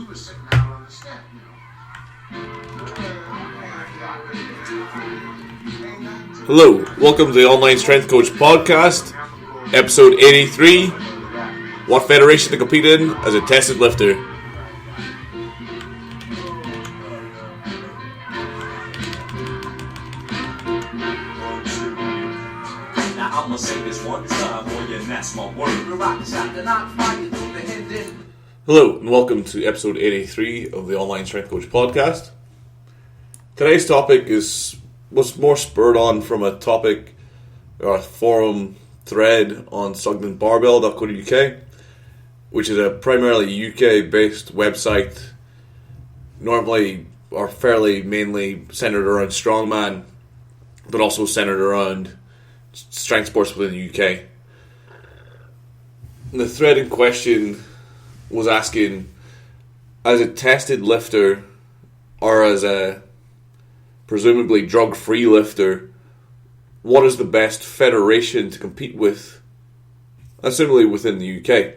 was sitting out on the step, Hello, welcome to the Online Strength Coach Podcast, episode 83, What Federation to Compete in as a Tested Lifter. Now I'ma say this one time, boy, and that's my word. Hello, and welcome to episode 83 of the Online Strength Coach Podcast. Today's topic was more spurred on from a topic or a forum thread on sugdenbarbell.co.uk, which is a primarily UK-based website, normally or fairly mainly centered around strongman, but also centered around strength sports within the UK. And the thread in question was asking, as a tested lifter or as a presumably drug-free lifter, what is the best federation to compete with, assumably within the UK?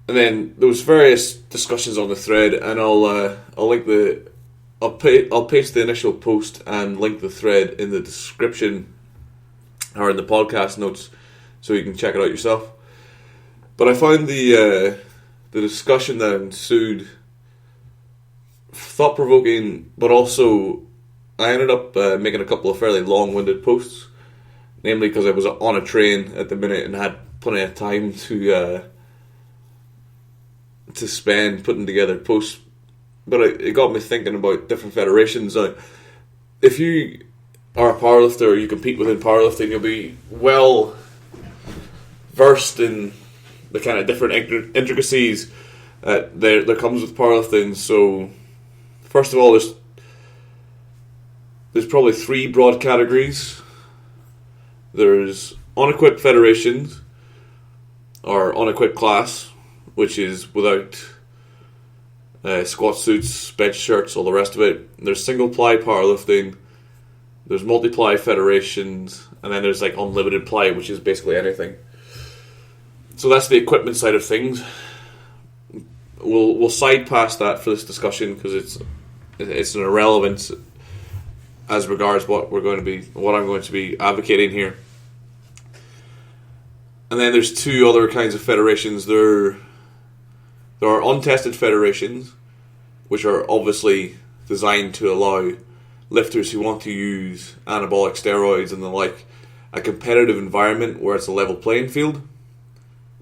And then there was various discussions on the thread, and I'll paste the initial post and link the thread in the description or in the podcast notes, so you can check it out yourself. But I found the discussion that ensued thought-provoking, but also I ended up making a couple of fairly long-winded posts, namely because I was on a train at the minute and had plenty of time to spend putting together posts. But it got me thinking about different federations. If you are a powerlifter or you compete within powerlifting, you'll be well versed in the kind of different intricacies there comes with powerlifting. So first of all, there's probably three broad categories. There's unequipped federations, or unequipped class, which is without squat suits, bench shirts, all the rest of it. There's single-ply powerlifting, there's multi-ply federations, and then there's like unlimited ply, which is basically anything. So that's the equipment side of things. We'll side past that for this discussion because it's an irrelevance as regards what I'm going to be advocating here. And then there's two other kinds of federations. There are untested federations, which are obviously designed to allow lifters who want to use anabolic steroids and the like a competitive environment where it's a level playing field.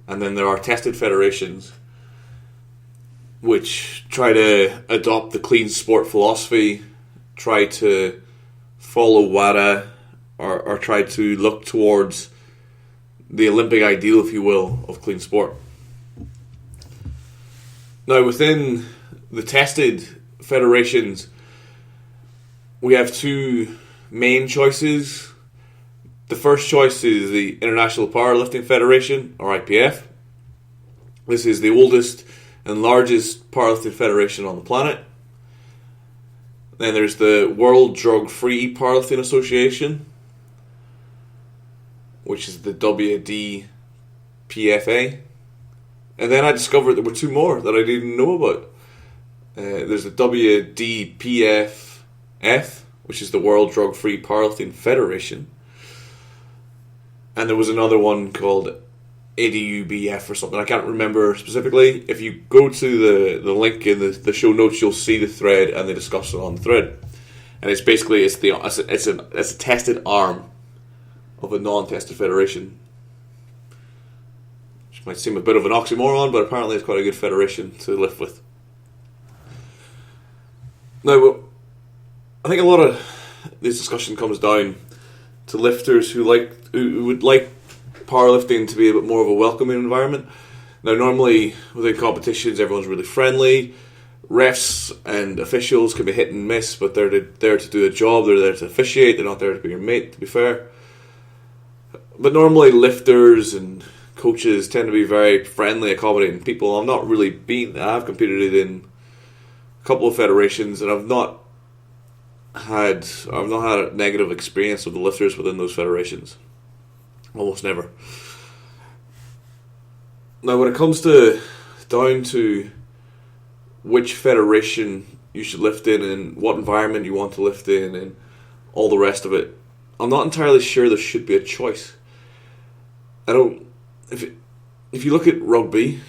And then there are tested federations, which try to adopt the clean sport philosophy, try to follow WADA, or try to look towards the Olympic ideal, if you will, of clean sport. Now, within the tested federations, we have two main choices. The first choice is the International Powerlifting Federation, or IPF. This is the oldest and largest powerlifting federation on the planet. Then there's the World Drug-Free Powerlifting Association, which is the WDPFA. And then I discovered there were two more that I didn't know about. There's the WDPF, which is the World Drug-Free Powerlifting Federation. And there was another one called ABPU or something. I can't remember specifically. If you go to the link in the show notes, you'll see the thread and they discuss it on the thread. And it's basically it's a tested arm of a non-tested federation, which might seem a bit of an oxymoron, but apparently it's quite a good federation to lift with. Now, I think a lot of this discussion comes down to lifters who would like powerlifting to be a bit more of a welcoming environment. Now, normally within competitions, everyone's really friendly. Refs and officials can be hit and miss, but they're there to do a job. They're there to officiate. They're not there to be your mate, to be fair. But normally lifters and coaches tend to be very friendly, accommodating people. I've competed in a couple of federations, and I've not had a negative experience with the lifters within those federations. Almost never. Now, when it comes to down to which federation you should lift in and what environment you want to lift in and all the rest of it, I'm not entirely sure there should be a choice. If you look at rugby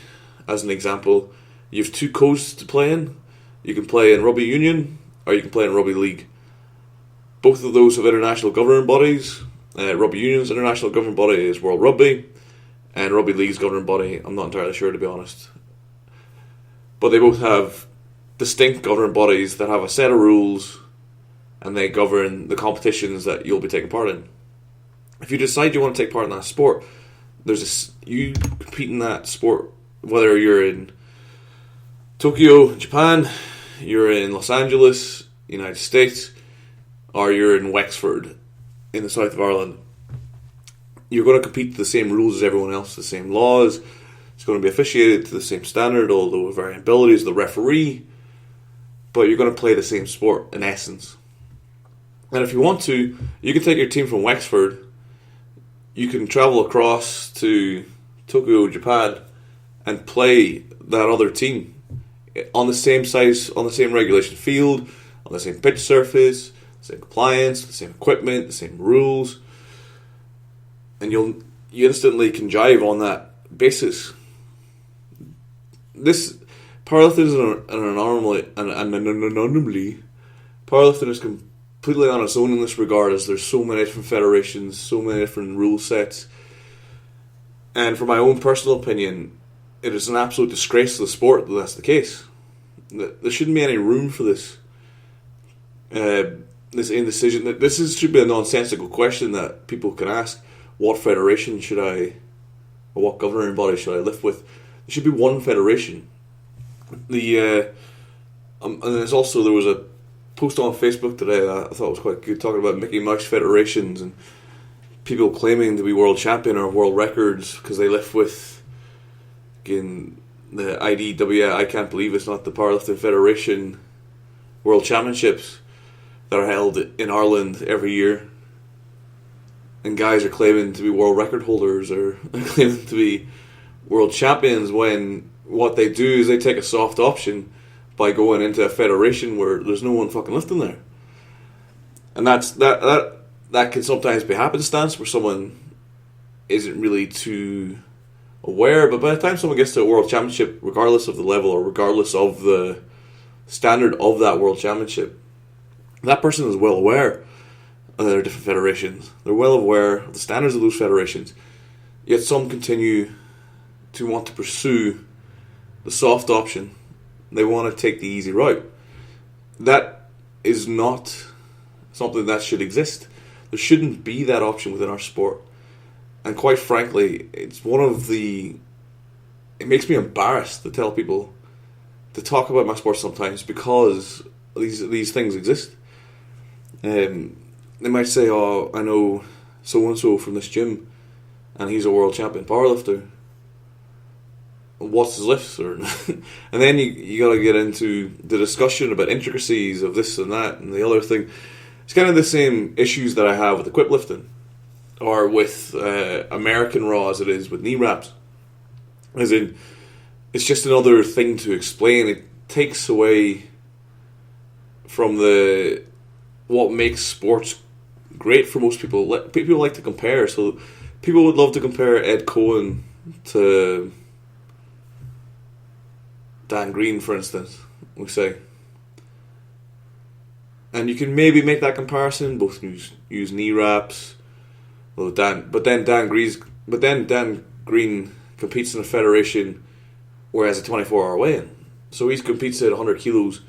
as an example, you have two codes to play in. You can play in rugby union or you can play in rugby league. Both of those have international governing bodies. Rugby union's international governing body is World Rugby, and rugby league's governing body, I'm not entirely sure, to be honest. But they both have distinct governing bodies that have a set of rules, and they govern the competitions that you'll be taking part in. If you decide you want to take part in that sport, you compete in that sport, whether you're in Tokyo, Japan, you're in Los Angeles, United States, or you're in Wexford, in the south of Ireland. You're going to compete to the same rules as everyone else, the same laws. It's going to be officiated to the same standard, although with varying abilities of the referee. But you're going to play the same sport, in essence. And if you want to, you can take your team from Wexford. You can travel across to Tokyo, Japan, and play that other team on the same size, on the same regulation field, on the same pitch surface, the same compliance, the same equipment, the same rules, and you instantly can jive on that basis. This powerlifting is anomaly. Powerlifting is completely on its own in this regard, as there's so many different federations, so many different rule sets, and for my own personal opinion, it is an absolute disgrace to the sport that that's the case. There shouldn't be any room for this. This indecision. Should be a nonsensical question that people can ask. What federation should I, or what governing body should I lift with? There should be one federation. And there was a post on Facebook today that I thought was quite good, talking about Mickey Mouse federations and people claiming to be world champion or world records because they lift with, again, the IDWPF. I can't believe it's not the Powerlifting Federation World Championships that are held in Ireland every year, and guys are claiming to be world record holders or claiming to be world champions, when what they do is they take a soft option by going into a federation where there's no one fucking lifting there. And that can sometimes be happenstance where someone isn't really too aware, but by the time someone gets to a world championship, regardless of the level or regardless of the standard of that world championship, that person is well aware of their different federations. They're well aware of the standards of those federations. Yet some continue to want to pursue the soft option. They want to take the easy route. That is not something that should exist. There shouldn't be that option within our sport. And quite frankly, it makes me embarrassed to tell people to talk about my sport sometimes, because these things exist. They might say, "Oh, I know so and so from this gym, and he's a world champion powerlifter. What's his lifts?" And then you got to get into the discussion about intricacies of this and that and the other thing. It's kind of the same issues that I have with equip lifting, or with American Raw as it is with knee wraps. As in, it's just another thing to explain. It takes away from what makes sports great for most people. People like to compare, so people would love to compare Ed Cohen to Dan Green, for instance, we say. And you can maybe make that comparison, both use knee wraps. But then Dan Green competes in a federation where he has a 24-hour weigh-in. So he competes at 100 kilos,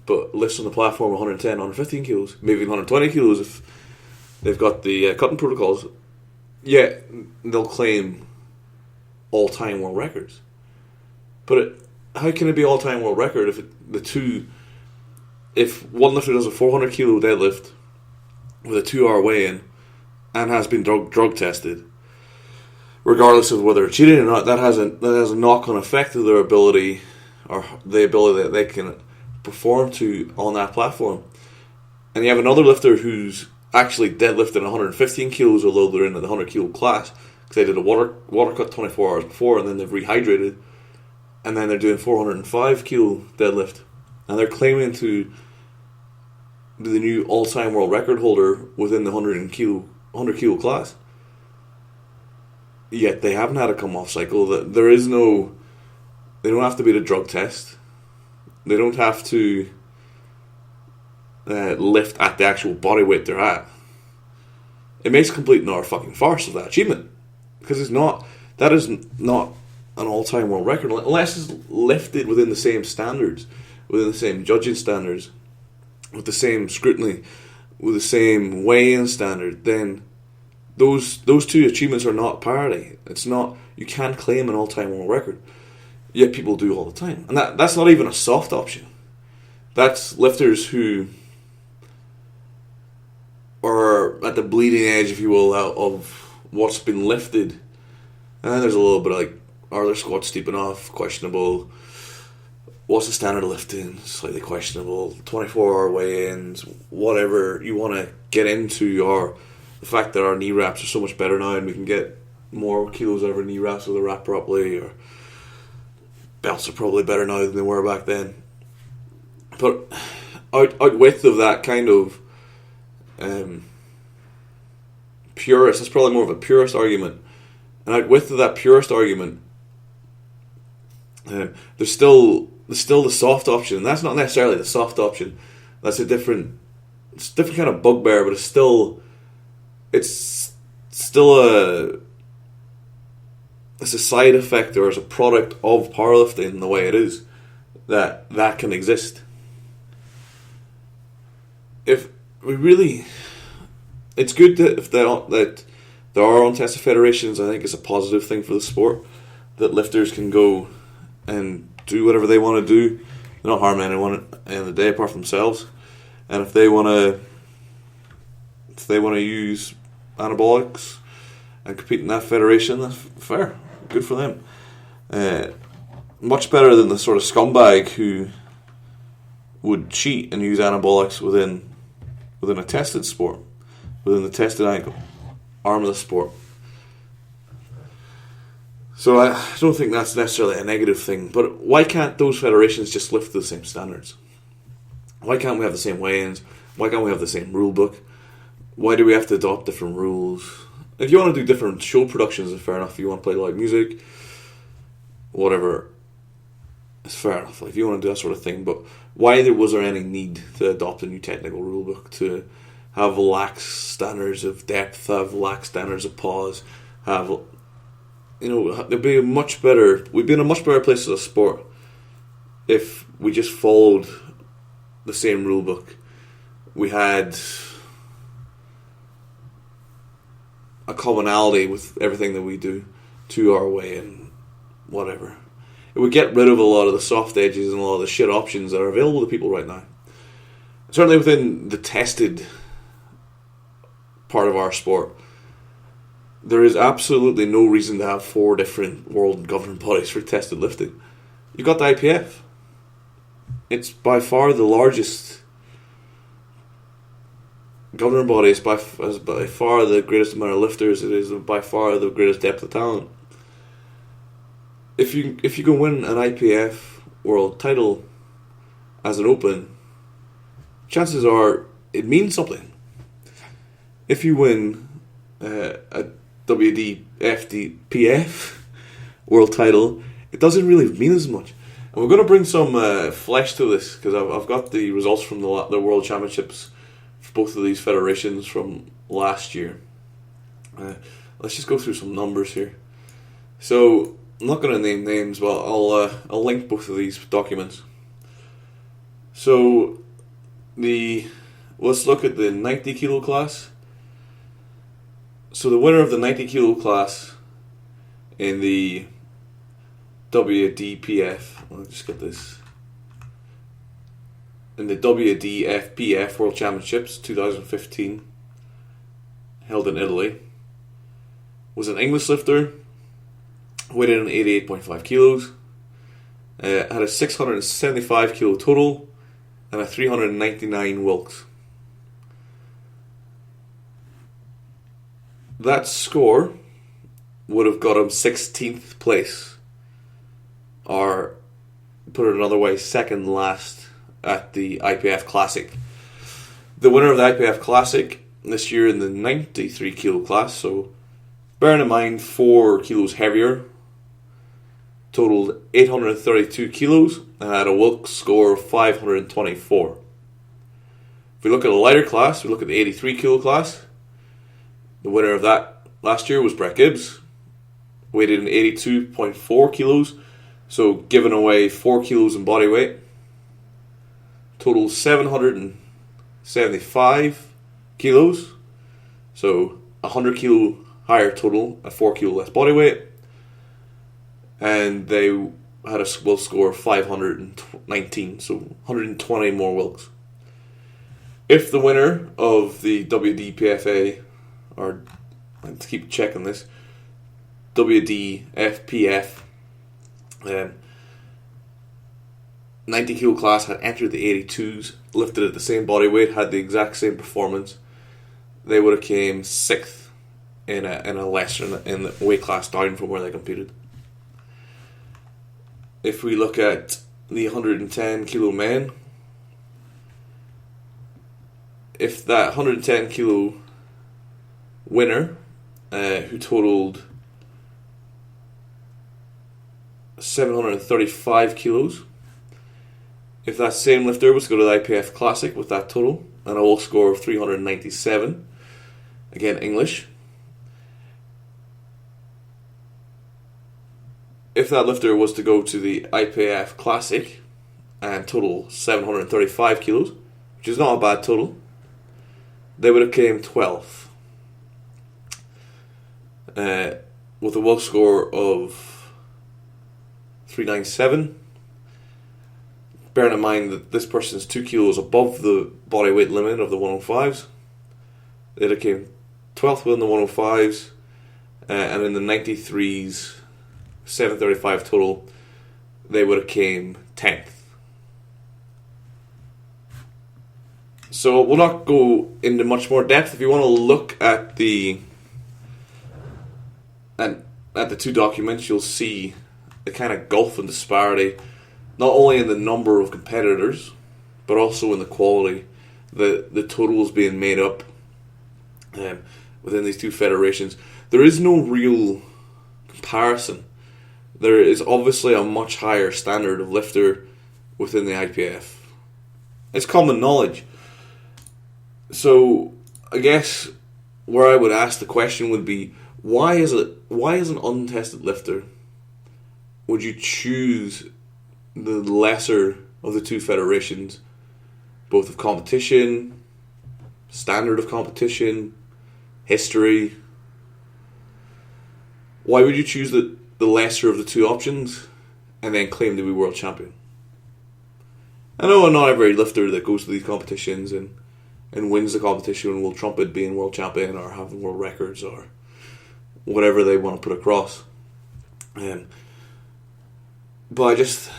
but lifts on the platform 110, 115 kilos, maybe 120 kilos if they've got the cutting protocols. Yet they'll claim all-time world records. But how can it be all-time world record if one lifter does a 400 kilo deadlift with a 2-hour weigh-in and has been drug tested, regardless of whether it's cheating or not, that has a knock-on effect to their ability, or the ability that they can perform to on that platform. And you have another lifter who's actually deadlifting 115 kilos, although they're in the 100 kilo class, because they did a water cut 24 hours before and then they've rehydrated, and then they're doing 405 kilo deadlift, and they're claiming to be the new all-time world record holder within the 100 kilo class. Yet they haven't had a come-off cycle. There is no... They don't have to beat a drug test. They don't have to lift at the actual body weight they're at. It makes a complete and utter fucking farce of that achievement. Because that is not an all-time world record. Unless it's lifted within the same standards, within the same judging standards, with the same scrutiny, with the same weigh-in standard, then those two achievements are not parity. It's not... You can't claim an all-time world record. Yet people do all the time. And that's not even a soft option. That's lifters who are at the bleeding edge, if you will, of what's been lifted. And then there's a little bit of like, are their squats steep enough? Questionable. What's the standard of lifting? Slightly questionable. 24-hour weigh-ins. Whatever you want to get into, or the fact that our knee wraps are so much better now and we can get more kilos out of our knee wraps with a wrap properly, or belts are probably better now than they were back then. But out width of that kind of purist, that's probably more of a purist argument. And out width of that purist argument, there's still the soft option. And that's not necessarily the soft option. That's it's a different kind of bugbear, but it's still it's a side effect, or as a product of powerlifting in the way it is, that can exist. If we really... It's good that there are untested federations. I think it's a positive thing for the sport, that lifters can go and do whatever they want to do. They're not harming anyone at the end of the day apart from themselves. And if they want to use anabolics and compete in that federation, that's fair. Good for them. Much better than the sort of scumbag who would cheat and use anabolics within a tested sport, within the tested arm of the sport. So I don't think that's necessarily a negative thing. But why can't those federations just lift to the same standards? Why can't we have the same weigh-ins? Why can't we have the same rule book? Why do we have to adopt different rules? If you want to do different show productions, it's fair enough. If you want to play live music, whatever, it's fair enough. If you want to do that sort of thing. But why was there any need to adopt a new technical rule book, to have lax standards of depth, have lax standards of pause, have... there'd be we'd be in a much better place as a sport if we just followed the same rule book. We had a commonality with everything that we do to our way and whatever. It would get rid of a lot of the soft edges and a lot of the shit options that are available to people right now. Certainly within the tested part of our sport, there is absolutely no reason to have 4 different world governing bodies for tested lifting. You've got the IPF. It's by far the largest governing body. It's by far the greatest amount of lifters. It is by far the greatest depth of talent. If you can win an IPF world title as an open, chances are it means something. If you win a WDPF world title, it doesn't really mean as much. And we're going to bring some flesh to this, because I've got the results from the World Championships for both of these federations from last year. Let's just go through some numbers here. So I'm not going to name names, but I'll link both of these documents. So let's look at the 90 kilo class. So the winner of the 90 kilo class in the WDPF, I'll just get this, in the WDFPF World Championships 2015, held in Italy, was an English lifter, weighed in 88.5 kilos, had a 675 kilo total, and a 399 Wilks. That score would have got him 16th place are, put it another way, second last at the IPF Classic. The winner of the IPF Classic this year in the 93 kilo class, so bearing in mind 4 kilos heavier, totaled 832 kilos and had a Wilks score of 524. If we look at a lighter class, we look at the 83 kilo class. The winner of that last year was Brett Gibbs, weighed in 82.4 kilos, so giving away 4 kilos in body weight. Total 775 kilos, so 100 kilo higher total at 4 kilo less body weight. And they had a Wilks score of 519, so 120 more Wilks. If the winner of the WDPFA, or I have to keep checking this, WDFPF 90 kilo class had entered the 82s, lifted at the same body weight, had the exact same performance, they would have came 6th in a lesser in the weight class down from where they competed. If we look at the 110 kilo men, if that 110 kilo winner, who totaled 735 kilos, if that same lifter was to go to the IPF Classic with that total and a Wilks score of 397, again English, if that lifter was to go to the IPF Classic and total 735 kilos, which is not a bad total, they would have came 12th. With a Wilks score of 397. Bearing in mind that this person is 2 kilos above the body weight limit of the 105s, they'd have came 12th within the 105s, and in the 93s, 735 total, they would have came 10th. So we'll not go into much more depth. If you want to look at the two documents, you'll see the kind of gulf and disparity, not only in the number of competitors, but also in the quality. The totals being made up within these two federations. There is no real comparison. There is obviously a much higher standard of lifter within the IPF. It's common knowledge. So I guess where I would ask the question would be, why is an untested lifter, would you choose the lesser of the two federations, both of competition, standard of competition, history? Why would you choose the lesser of the two options and then claim to be world champion? I know not every lifter that goes to these competitions and wins the competition will trumpet being world champion or having world records or whatever they want to put across. But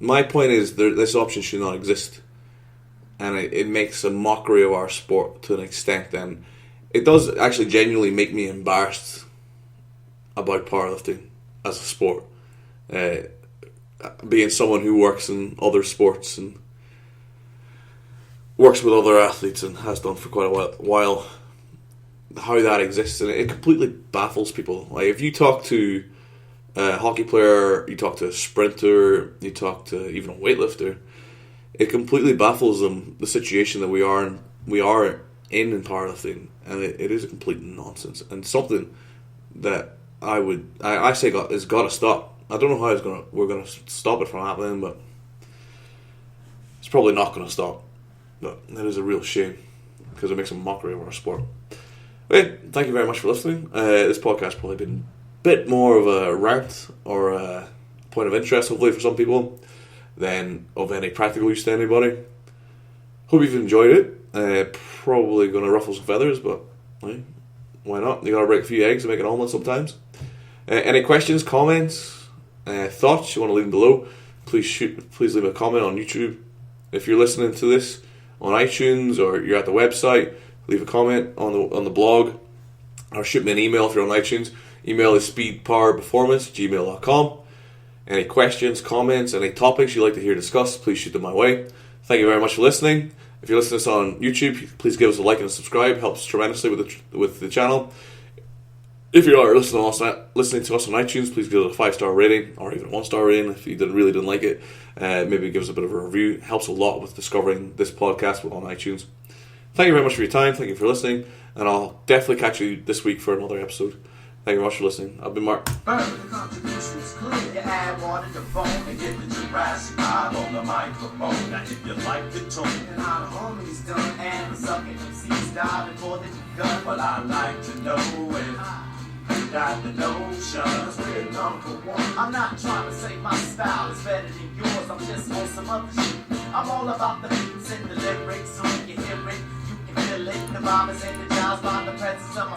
my point is this option should not exist, and it makes a mockery of our sport to an extent, and it does actually genuinely make me embarrassed about powerlifting as a sport. Being someone who works in other sports and works with other athletes and has done for quite a while, how that exists, and it completely baffles people. Like, if you talk to a hockey player, you talk to a sprinter, you talk to even a weightlifter, it completely baffles them, the situation that we are in powerlifting, and it is a complete nonsense, and something that I say has got to stop. I don't know how we're going to stop it from happening, but it's probably not going to stop. But it is a real shame because it makes a mockery of our sport. Okay, thank you very much for listening. This podcast has probably been a bit more of a rant or a point of interest, hopefully, for some people, than of any practical use to anybody. Hope you've enjoyed it. Probably going to ruffle some feathers, but why not? You got to break a few eggs and make an omelette sometimes. Any questions, comments, thoughts you want to leave them below? Please leave a comment on YouTube. If you're listening to this on iTunes or you're at the website, leave a comment on the blog, or shoot me an email if you're on iTunes. Email is speedpowerperformance@gmail.com. Any questions, comments, any topics you'd like to hear discussed, please shoot them my way. Thank you very much for listening. If you're listening to this on YouTube, please give us a like and a subscribe. It helps tremendously with the channel. If you are listening to us on iTunes, please give us a 5-star rating or even a 1-star rating if you really didn't like it. Maybe give us a bit of a review. It helps a lot with discovering this podcast on iTunes. Thank you very much for your time. Thank you for listening. And I'll definitely catch you this week for another episode. Thank you very much for listening. I've been Mark. You add water to bone and get the Jurassic vibe on the microphone. Now if you like the tone and how the harmony's done and the sucking MCs dive before they begun. Well, I like to know if you got the notion. Cause we're number one. I'm not trying to say my style is better than yours. I'm just on some other shit. I'm all about the beats and the lyrics. So when you hear it, you can feel it. The vibe is energized by the presence of my